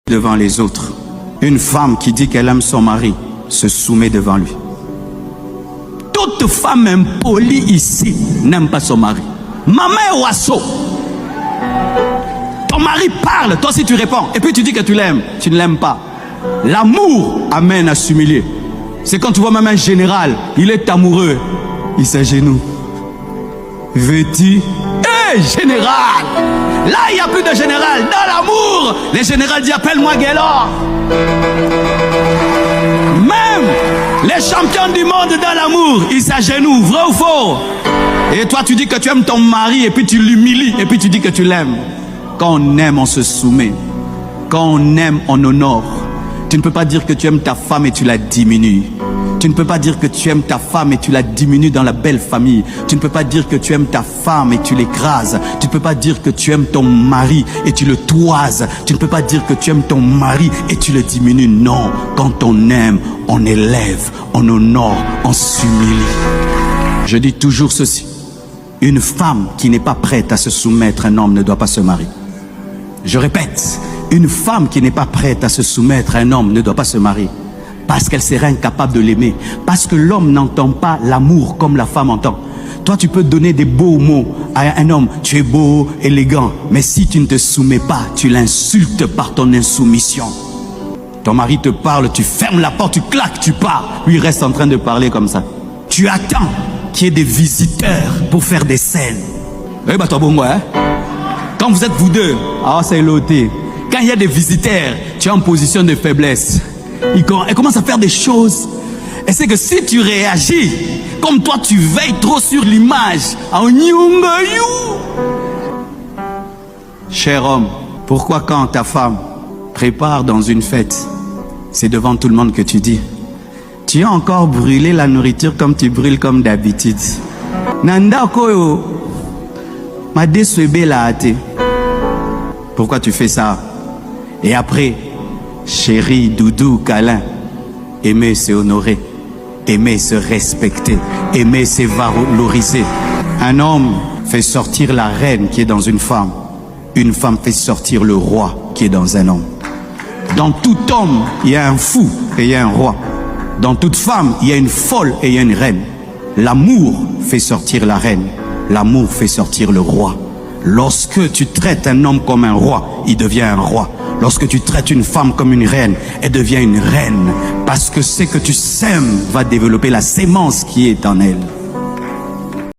devant les autres. Une femme qui dit qu'elle aime son mari se soumet devant lui. Toute femme impolie ici n'aime pas son mari. Maman est oiseau. Ton mari parle, toi si tu réponds, et puis tu dis que tu l'aimes, tu ne l'aimes pas. L'amour amène à s'humilier. C'est quand tu vois même un général, il est amoureux, il s'agenouille. Veux-tu? Hé, général! Là, il n'y a plus de général. Dans l'amour, les généraux disent appelle-moi Gaylord. Même les champions du monde dans l'amour, ils s'agenouillent, vrai ou faux? Et toi, tu dis que tu aimes ton mari et puis tu l'humilies et puis tu dis que tu l'aimes. Quand on aime, on se soumet. Quand on aime, on honore. Tu ne peux pas dire que tu aimes ta femme et tu la diminues. Tu ne peux pas dire que tu aimes ta femme et tu la diminues dans la belle famille. Tu ne peux pas dire que tu aimes ta femme et tu l'écrases. Tu ne peux pas dire que tu aimes ton mari et tu le toises. Tu ne peux pas dire que tu aimes ton mari et tu le diminues. Non, quand on aime, on élève, on honore, on s'humilie. Je dis toujours ceci. Une femme qui n'est pas prête à se soumettre à un homme ne doit pas se marier. Je répète, une femme qui n'est pas prête à se soumettre à un homme ne doit pas se marier. Parce qu'elle serait incapable de l'aimer. Parce que l'homme n'entend pas l'amour comme la femme entend. Toi, tu peux donner des beaux mots à un homme. Tu es beau, élégant. Mais si tu ne te soumets pas, tu l'insultes par ton insoumission. Ton mari te parle, tu fermes la porte, tu claques, tu pars. Lui, il reste en train de parler comme ça. Tu attends qu'il y ait des visiteurs pour faire des scènes. Eh bah toi, bon, moi, hein? Quand vous êtes vous deux, ah, c'est l'ôté. Quand il y a des visiteurs, tu es en position de faiblesse. Elle commence à faire des choses. Et c'est que si tu réagis, comme toi tu veilles trop sur l'image, cher homme, pourquoi quand ta femme prépare dans une fête, c'est devant tout le monde que tu dis, tu as encore brûlé la nourriture comme tu brûles comme d'habitude. Nanda koyo, ma décebé la hâte. Pourquoi tu fais ça? Et après, chéri, doudou, câlin, aimer c'est honorer, aimer c'est respecter, aimer c'est valoriser. Un homme fait sortir la reine qui est dans une femme fait sortir le roi qui est dans un homme. Dans tout homme, il y a un fou et il y a un roi. Dans toute femme, il y a une folle et il y a une reine. L'amour fait sortir la reine, l'amour fait sortir le roi. Lorsque tu traites un homme comme un roi, il devient un roi. Lorsque tu traites une femme comme une reine, elle devient une reine. Parce que ce que tu sèmes va développer la sémence qui est en elle.